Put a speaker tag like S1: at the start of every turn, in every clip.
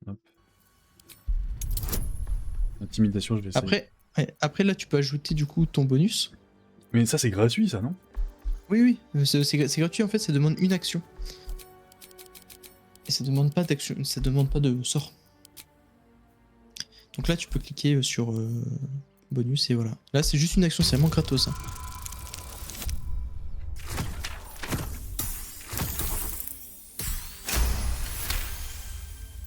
S1: Hop. Intimidation, je vais essayer.
S2: Après, ouais, après là, tu peux ajouter du coup ton bonus.
S1: Mais ça, c'est gratuit, ça, non?
S2: Oui, oui, c'est gratuit en fait, ça demande une action. Et ça demande pas d'action, ça demande pas de sort. Donc là, tu peux cliquer sur bonus et voilà. Là, c'est juste une action, c'est vraiment gratos. Hein.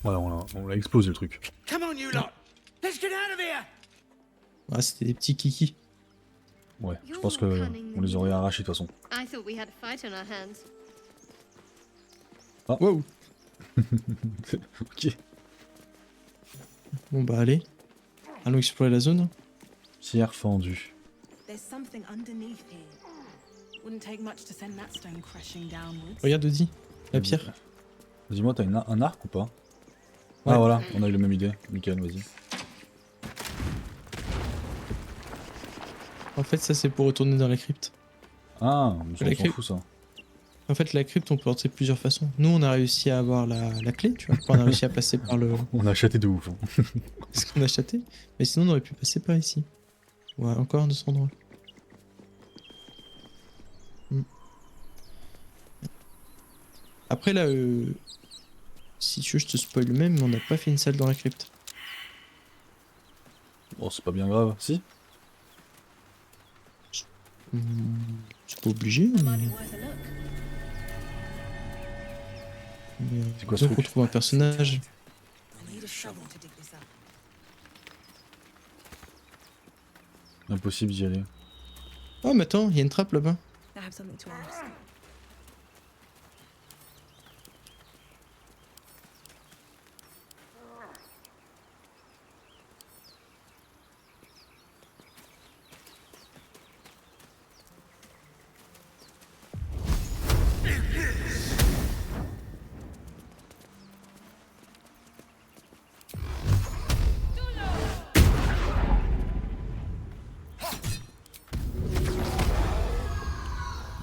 S1: Ouais, on l'a explosé le truc.
S3: Come on, you lot! Let's get out of here!
S2: Voilà, c'était des petits kikis.
S1: Ouais, je pense que on les aurait arrachés de toute façon.
S4: I thought we had a fight on our hands.
S2: Wow.
S1: Ok.
S2: Bon bah allez. Allons explorer la zone.
S1: Pierre fendue.
S5: There's something underneath here. Wouldn't take much to send that stone crashing downwards.
S2: Regarde Audi, la pierre.
S1: Dis-moi, t'as un arc ou pas?
S2: Ouais.
S1: Ah voilà, on a eu la même idée. Nickel, vas-y.
S2: En fait, ça c'est pour retourner dans la crypte.
S1: Ah, mais
S2: La
S1: on s'en
S2: crypte.
S1: fout ça.
S2: En fait, la crypte, on peut entrer de plusieurs façons. Nous, on a réussi à avoir la clé, tu vois. On a réussi à passer par le...
S1: On a chaté de ouf. Hein.
S2: ce qu'on a acheté. Mais sinon, on aurait pu passer par ici. Ouais, encore un autre endroit. Après là, si tu veux, je te spoil même, mais on n'a pas fait une salle dans la crypte.
S1: Bon, c'est pas bien grave. Si?
S2: C'est pas obligé,
S5: It might
S2: mais...
S5: be worth a look.
S1: C'est quoi ce
S2: donc on
S1: truc?
S2: trouve un personnage.
S5: I need a shovel to dig this up.
S1: Impossible d'y aller.
S2: Oh mais attends, il y a une trappe là-bas.
S5: I have something to ask.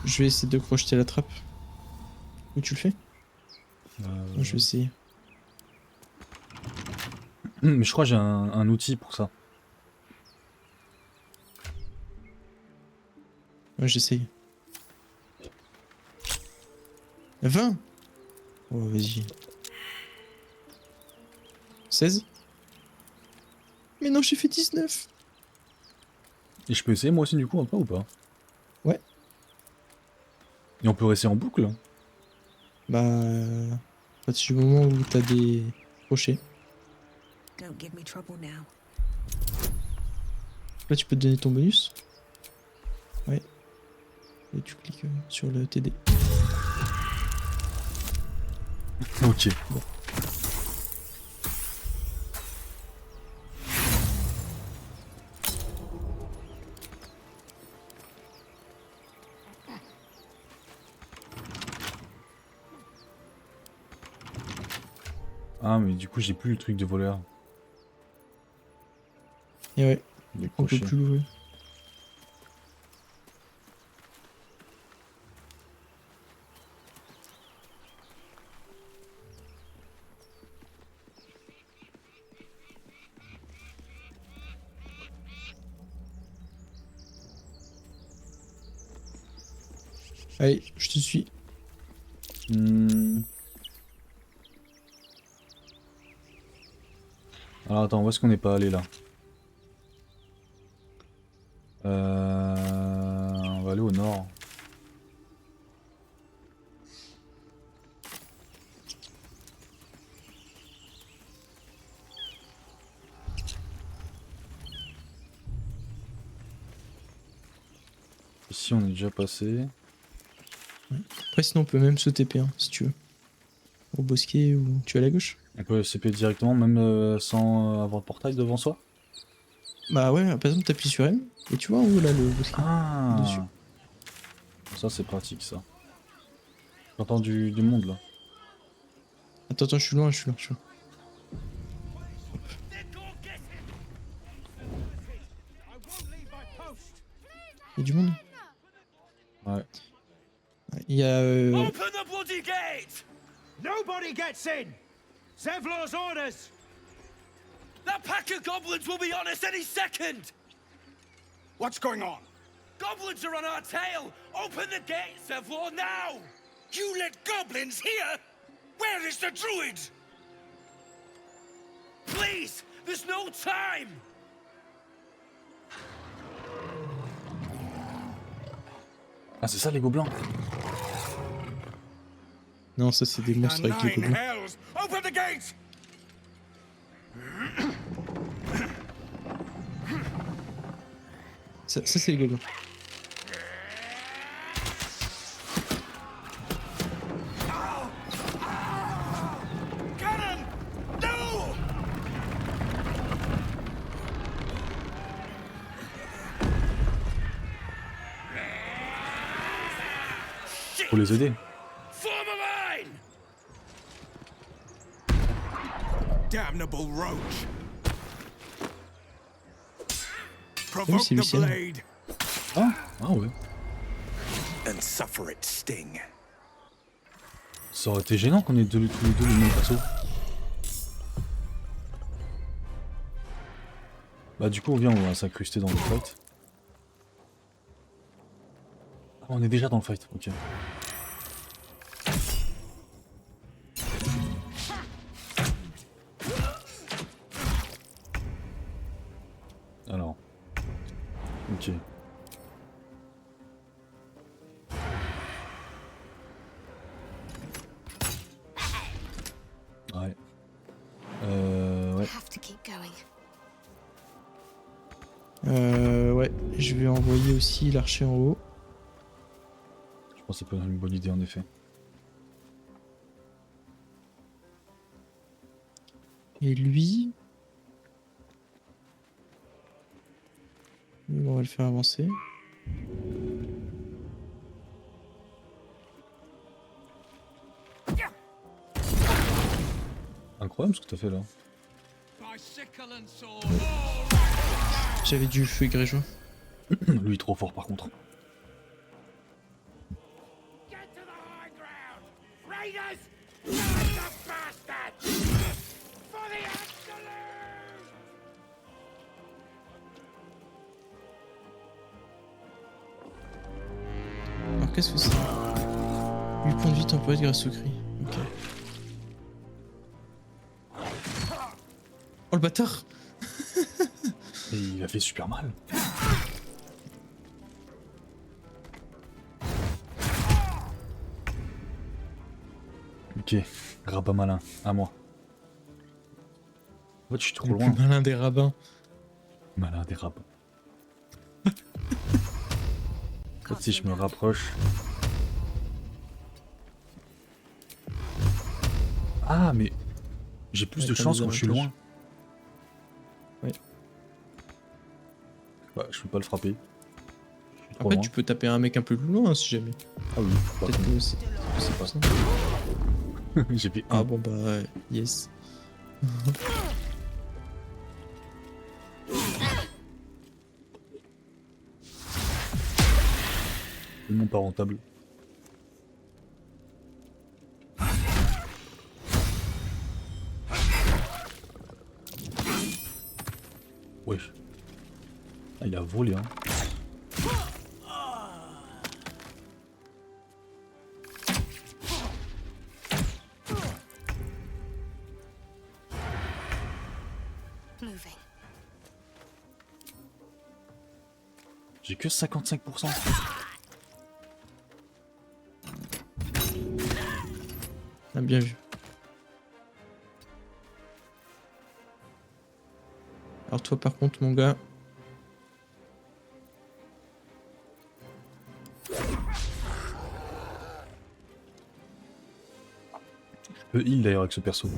S2: Je vais essayer de crocheter la trappe. Où tu le fais? Je vais essayer.
S1: Mais je crois que j'ai un outil pour ça.
S2: Ouais, j'essaye. 20. Oh, vas-y. 16. Mais non, j'ai fait 19.
S1: Et je peux essayer moi aussi du coup un peu ou pas?
S2: Ouais.
S1: Et on peut rester en boucle?
S2: Bah... à partir du moment où t'as des crochets.
S5: Don't give me trouble now.
S2: Là, tu peux te donner ton bonus. Ouais. Et tu cliques sur le TD.
S1: Ok.
S2: Bon.
S1: Ah mais du coup j'ai plus le truc de voleur.
S2: Et ouais,
S1: Des
S2: on peut
S1: crochets.
S2: plus l'ouvrir. Allez, je te suis.
S1: Alors attends, où est-ce qu'on n'est pas allé là? On va aller au nord. Ici on est déjà passé.
S2: Après, sinon, on peut même se TP, hein, si tu veux. Au bosquet ou tu es à la gauche.
S1: On peut CP directement même sans avoir le portail devant soi?
S2: Bah ouais, par exemple, t'appuies sur M et tu vois en haut là le bosquet.
S1: Ah
S2: Dessus.
S1: Ça c'est pratique ça. J'entends du monde là.
S2: Attends, attends, je suis loin, je suis loin, je suis loin. Il y a du monde.
S1: Ouais.
S2: Il y a...
S3: Open the bloody gate! Nobody gets in! Zevlor's orders!
S6: That pack of goblins will be on us any second!
S3: What's going on?
S6: Goblins are on our tail! Open the gate, Zevlor, now!
S3: You let goblins here? Where is the druid?
S6: Please! There's no time!
S1: Ah, c'est ça les gobelins?
S2: Non, ça c'est des monstres avec des gobelins.
S3: hells! Open the gate!
S2: Ça c'est les gobelins.
S3: Cannon! No!
S1: Faut les aider.
S6: Form a line!
S3: Damnable roach!
S2: c'est
S3: Provoke the
S2: Lucien.
S3: blade
S1: Ah, ah ouais.
S3: and suffer it sting.
S1: Ça aurait été gênant qu'on ait tous les deux le même perso. Bah du coup viens, on va s'incruster dans le fight. Ah, on est déjà dans le fight, ok. Alors. Ok. Ouais. Ouais.
S4: Have to keep going.
S2: Ouais, je vais envoyer aussi l'archer en haut.
S1: Je pense que ça peut être une bonne idée en effet.
S2: Et lui... On va le faire avancer.
S1: Incroyable ce que t'as fait là.
S2: J'avais du feu grégeois.
S1: Lui trop fort par contre.
S3: Get to the high ground! Raiders! Not the bastards! For the absolute!
S2: Alors qu'est-ce que c'est? 8 points de vie temporaires grâce au cri. Ok. Oh le bâtard!
S1: Et il a fait super mal. Ok, rabat malin, à moi. En fait, je suis trop
S2: Le
S1: loin.
S2: plus malin des rabbins.
S1: Malin des rabbins. En fait, si je me rapproche. Ah, mais j'ai plus
S2: Ouais,
S1: de
S2: t'as
S1: chance
S2: des
S1: quand je suis
S2: avantages.
S1: loin.
S2: Ouais.
S1: Ouais, je peux pas le frapper. Je suis trop
S2: Après
S1: loin.
S2: tu peux taper un mec un peu plus loin hein, si jamais.
S1: Ah oui, par
S2: Peut-être
S1: contre,
S2: que c'est pour ça.
S1: j'ai fait
S2: Ah
S1: un.
S2: bon bah yes.
S1: Tellement pas rentable. Wesh. Ah, il a volé, hein.
S4: Moving.
S1: J'ai que 55%.
S2: Ah, bien vu. Alors toi par contre mon gars.
S1: Je peux heal d'ailleurs avec ce perso.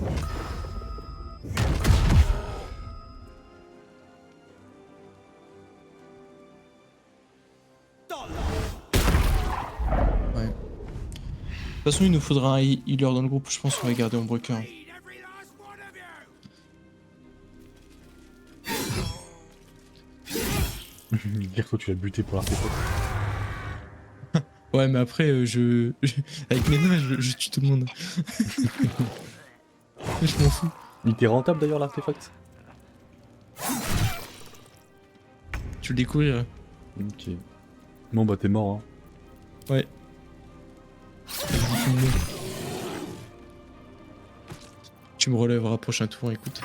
S2: Ouais. De toute façon il nous faudra un healer dans le groupe, je pense qu'on va garder Ombrequeur.
S3: Need every last one of you!
S1: Dire que tu l'as buté pour l'artefact.
S2: Ouais mais après avec mes nains je tue tout le monde. Je m'en fous.
S1: Il était rentable d'ailleurs l'artefact.
S2: Tu le découvriras.
S1: Ok. Bon bah t'es mort hein.
S2: Ouais. Tu me relèveras prochain tour, écoute.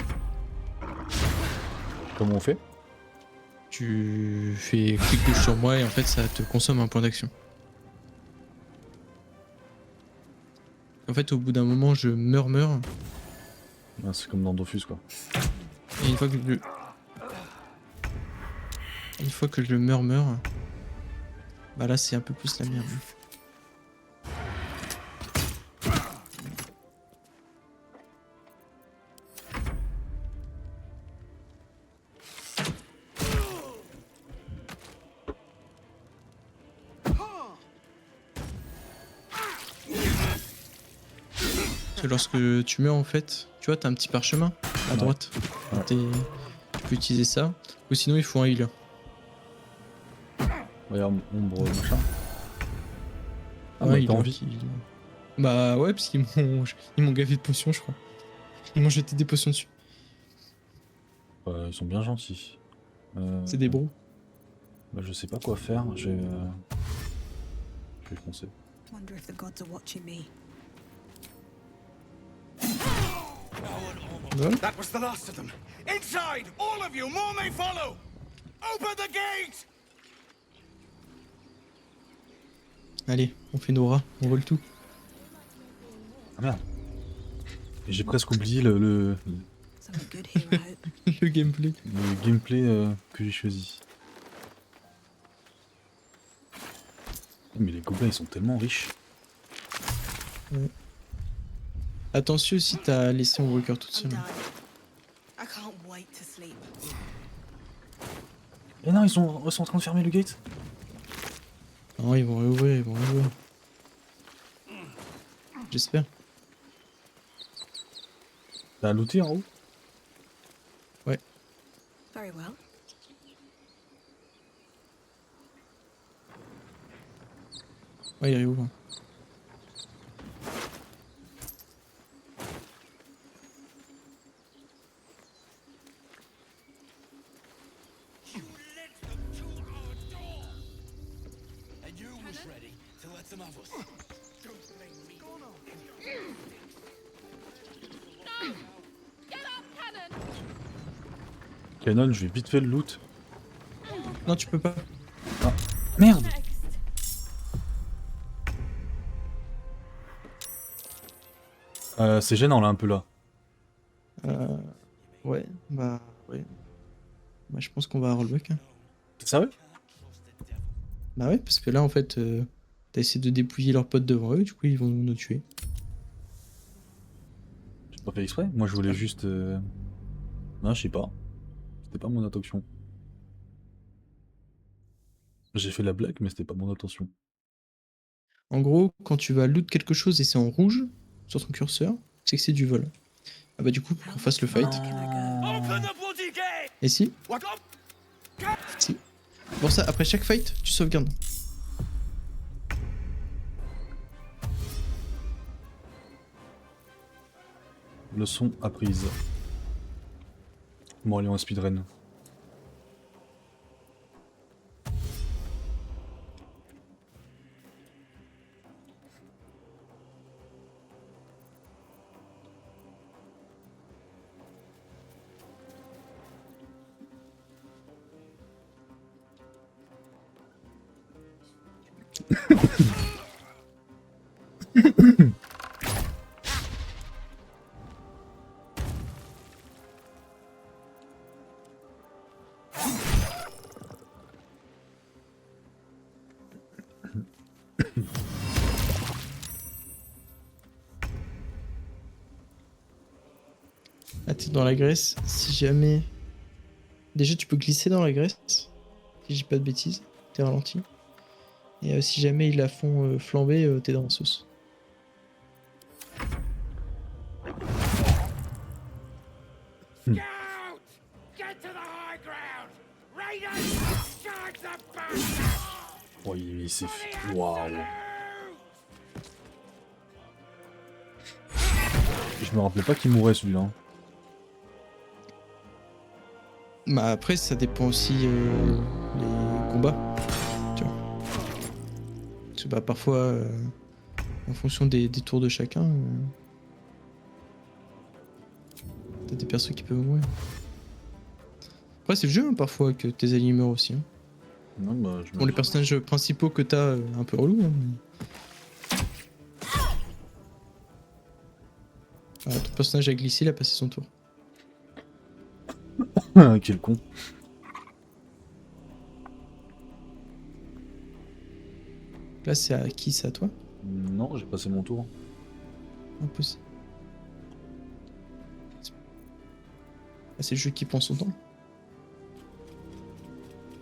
S1: Comment on fait?
S2: Tu fais clic gauche sur moi et en fait ça te consomme un point d'action. En fait au bout d'un moment je meurs.
S1: Ah, c'est comme dans Dofus quoi.
S2: Et une fois que je meurs, bah là c'est un peu plus la merde. Parce que lorsque tu meurs en fait, tu vois t'as un petit parchemin à
S1: Ouais.
S2: droite.
S1: Ouais.
S2: Tu peux utiliser ça. Ou sinon il faut un healer.
S1: Regarde, ombre machin. Ah
S2: Ouais,
S1: bah
S2: il
S1: t'as
S2: a
S1: envie.
S2: qui- Bah ouais, parce ils m'ont gavé de potions, je crois. Ils m'ont jeté des potions dessus.
S1: Ils sont bien gentils.
S2: C'est des bros.
S1: Bah, je sais pas quoi faire, je vais foncer.
S5: Wonder if the gods are watching me.
S2: Voilà.
S6: That was the last of them. Inside! All of you! More may follow! Open the gate!
S2: Allez, on fait nos rats, on vole tout.
S1: Ah merde. Et j'ai presque oublié le
S5: Some good here, I hope.
S2: Le gameplay.
S1: gameplay que j'ai choisi. Mais les gobelins ils sont tellement riches.
S2: Attention si t'as laissé mon walker toute
S5: I'm
S2: seule.
S5: done. I can't wait to sleep.
S1: Eh non, ils sont en train de fermer le gate.
S2: Non, ils vont réouvrir, J'espère.
S1: T'as looté en haut?
S5: Very well.
S2: Ouais, il réouvre.
S6: You led them to our door! And you was ready to let them have us. Don't blame me.
S1: Canon, je vais vite fait le loot.
S2: Non, tu peux pas.
S1: Merde! C'est gênant là un peu là.
S2: Ouais. Bah, je pense qu'on va à rollback. Hein.
S1: T'es sérieux?
S2: Bah ouais, parce que là, en fait, t'as essayé de dépouiller leurs potes devant eux, du coup, ils vont nous tuer.
S1: J'ai pas fait exprès. Moi je voulais juste. Non, je sais pas. C'était pas mon intention. J'ai fait la blague, mais c'était pas mon intention.
S2: En gros, quand tu vas loot quelque chose et c'est en rouge sur ton curseur, c'est que c'est du vol. Ah bah du coup, pour qu'on fasse le fight.
S5: Can I go?
S6: Open the bloody gate!
S2: Et si
S6: What up?
S2: Si. Pour ça, après chaque fight, tu sauvegardes.
S1: Leçon apprise. Bon allez, on speedrun.
S2: Ah, t'es dans la graisse. Si jamais. Déjà, tu peux glisser dans la graisse. Si j'ai pas de bêtises. T'es ralenti. Et si jamais ils la font flamber, t'es dans la sauce.
S3: Scout! Get to the high ground! Raiders! Charge the bastards!
S1: Oh, il s'est
S3: For
S1: fait.
S3: the
S1: Waouh!
S3: absolute!
S1: Je Je me rappelais pas qu'il mourait celui-là.
S2: Bah après, ça dépend aussi les combats. Tu vois. Parce que bah, parfois, en fonction des tours de chacun, t'as des persos qui peuvent mourir. Après, c'est le jeu hein, parfois que tes alliés meurent aussi. Hein.
S1: Non, bah, je me
S2: Bon, les
S1: dis-
S2: personnages principaux que t'as, un peu relou. Hein, Voilà, ton personnage a glissé, il a passé son tour.
S1: Quel con.
S2: Là, c'est à qui? C'est à toi?
S1: Non, j'ai passé mon tour.
S2: Impossible. Ah, c'est le jeu qui prend son temps.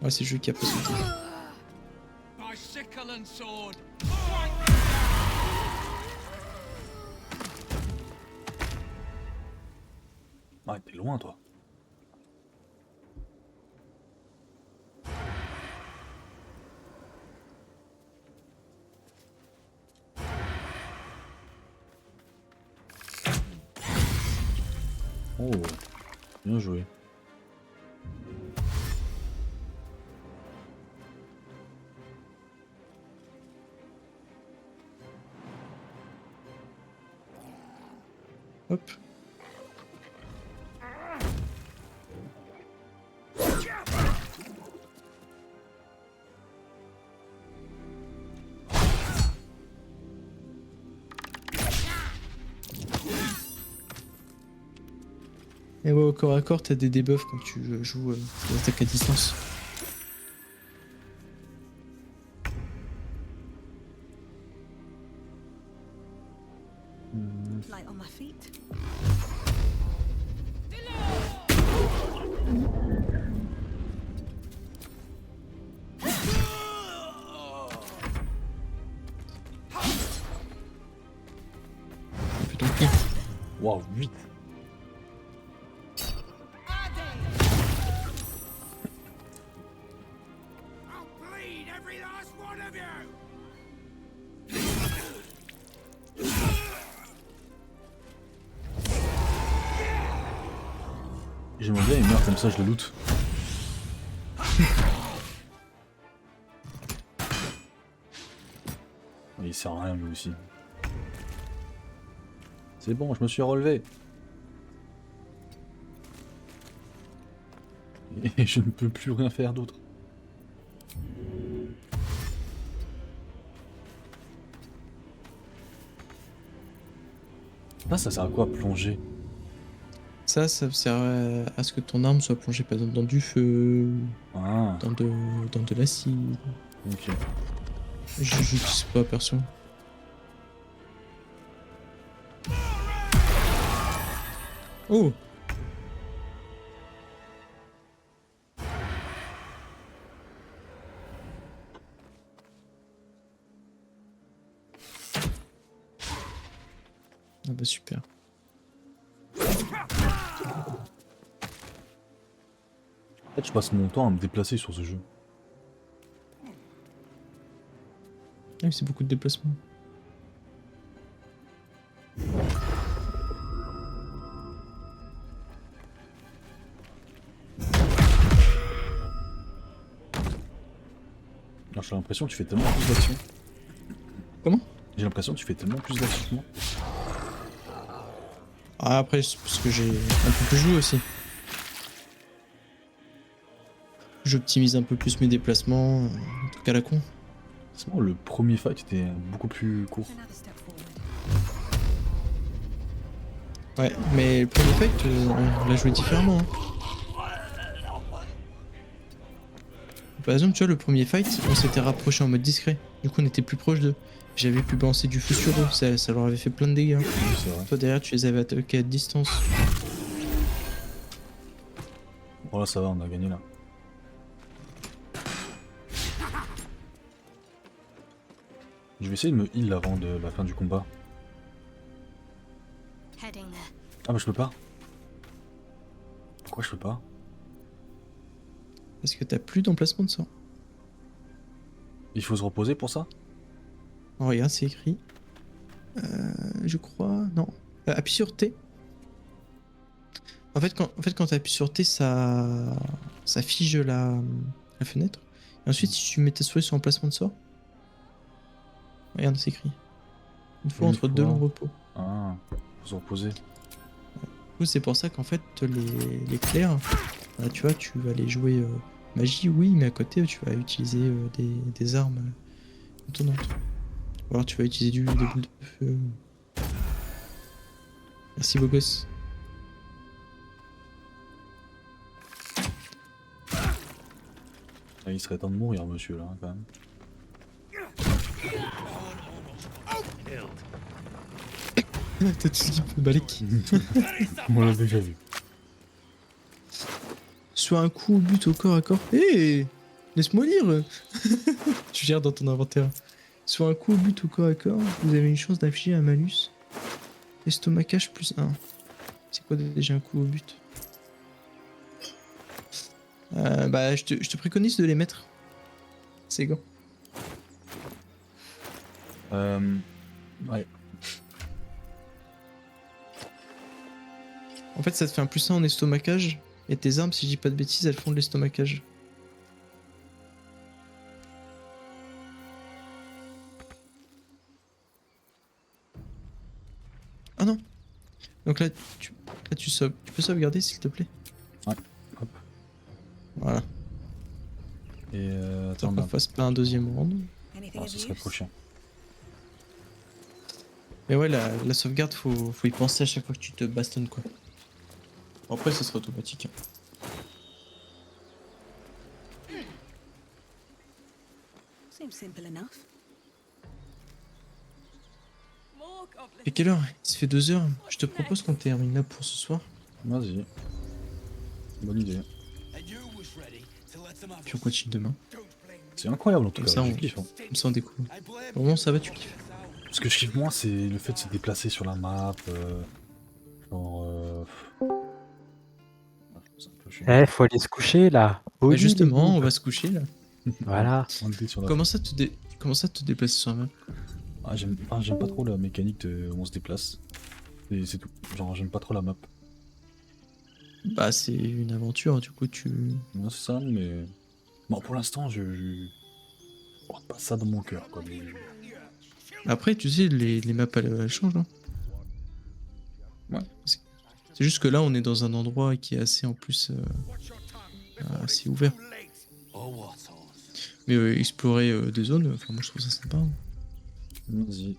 S2: Ouais, c'est le jeu qui a pris son temps.
S6: My sickle and sword.
S1: Ah, t'es loin toi. Oh, bien joué.
S2: Hop. Et ouais, au corps à corps, t'as des debuffs quand tu joues l'attaque à distance.
S5: Light on my feet.
S2: Fais ton pied.
S1: Waouh, 8.
S3: I'll bleed every last one of you!
S1: J'aimerais bien, il meurt comme ça, je le loot. Il sert à rien lui aussi. C'est bon, je me suis relevé. Et je ne peux plus rien faire d'autre. Là, ça sert à quoi, plonger?
S2: Ça sert à ce que ton arme soit plongée par exemple dans du feu,
S1: Ah,
S2: dans de l'acide.
S1: ok.
S2: Je sais pas perso. Oh! Ah bah super.
S1: En fait, je passe mon temps à me déplacer sur ce jeu.
S2: Ah oui, c'est beaucoup de déplacements.
S1: Alors, j'ai l'impression que tu fais tellement plus d'actions.
S2: Comment?
S1: J'ai l'impression que tu fais tellement plus d'actions que moi.
S2: Ah, après, c'est parce que j'ai un peu plus joué aussi. J'optimise un peu plus mes déplacements, un truc à la con.
S1: C'est bon, le premier fight était beaucoup plus court.
S5: Another step forward.
S2: Ouais, mais le premier fight, on l'a joué différemment. Hein. Par exemple, tu vois, le premier fight, on s'était rapproché en mode discret. Du coup, on était plus proche d'eux. J'avais pu balancer du feu sur eux, ça leur avait fait plein de dégâts.
S1: Oui, c'est vrai.
S2: Toi, derrière, tu les avais attaqués à distance.
S1: Bon, là, ça va, on a gagné là. Je vais essayer de me heal avant de la fin du combat.
S4: Heading there.
S1: Ah, bah, je peux pas. Pourquoi je peux pas?
S2: Parce que t'as plus d'emplacement de sang.
S1: Il faut se reposer pour ça?
S2: Oh, regarde, c'est écrit. Je crois. Non. Appuie sur T En fait, quand tu appuies sur T, ça fige la fenêtre. Et ensuite, si tu mets ta souris sur emplacement de sort, regarde, c'est écrit. Une fois
S1: Une
S2: entre deux
S1: fois.
S2: longs repos.
S1: Ah, faut se reposer.
S2: Du coup, c'est pour ça qu'en fait, les clercs, bah, tu vois, tu vas aller jouer magie, oui, mais à côté, tu vas utiliser des armes étonnantes. Ou alors tu vas utiliser des boules de feu. Merci, beau gosse.
S1: Ah, il serait temps de mourir, monsieur, là, quand même.
S2: T'as tout ce qu'il peut, Balek.
S1: On l'a déjà vu.
S2: Soit un coup au but au corps à corps. Hé, laisse-moi lire. Tu gères dans ton inventaire. Soit un coup au but au corps à corps, vous avez une chance d'infliger un malus. Estomacage plus 1. C'est quoi déjà un coup au but? Bah, je te préconise de les mettre. Ces gants.
S1: Ouais.
S2: En fait, ça te fait un plus 1 en estomacage. Et tes armes, si je dis pas de bêtises, elles font de l'estomacage. Ah non. Donc là, tu peux sauvegarder, s'il te plaît.
S1: Ouais. Hop.
S2: Voilà.
S1: Et
S2: Tant
S1: attends,
S2: qu'on fasse pas un deuxième round.
S4: Anything
S1: ah,
S4: of
S1: ce serait
S4: use?
S1: trop chiant.
S2: Mais ouais, la sauvegarde, faut y penser à chaque fois que tu te bastonnes, quoi. Bon, après, ça sera automatique. Hein.
S4: Seems simple enough.
S5: More goblins.
S2: Et quelle heure? Il se fait 2 heures. Je te propose qu'on termine là pour ce soir.
S1: Vas-y. Bonne idée.
S6: And you was ready to let some
S2: Puis on
S6: others.
S2: continue demain.
S1: C'est incroyable en tout
S2: Comme
S1: cas,
S2: ça,
S1: je
S2: on-
S1: kiffe. Hein.
S2: Comme ça, on découvre.
S6: I blame
S2: Vraiment, ça va, tu kiffes.
S1: Ce que je kiffe moi, c'est le fait de se déplacer sur la map. Genre. C'est un peu chiant.
S7: Eh, faut aller se coucher là. Au
S2: Bah
S7: lit,
S2: justement,
S7: les
S2: on
S7: noobs.
S2: va se coucher là.
S7: Voilà.
S1: On le dit sur la
S2: Comment ça te déplacer sur la map?
S1: Ah, j'aime pas trop la mécanique de où on se déplace. Et c'est tout. Genre, j'aime pas trop la map.
S2: Bah, c'est une aventure, du coup, tu.
S1: Non, c'est ça, mais. Bon, pour l'instant, je porte pas ça dans mon cœur, quoi. Mais...
S2: Après, tu sais, les maps elles changent, non?
S1: Ouais.
S2: C'est juste que là, on est dans un endroit qui est assez en plus assez ouvert.
S6: Oh, what horse?
S2: Mais explorer des zones, enfin, moi je trouve ça sympa. Hein.
S1: Vas-y.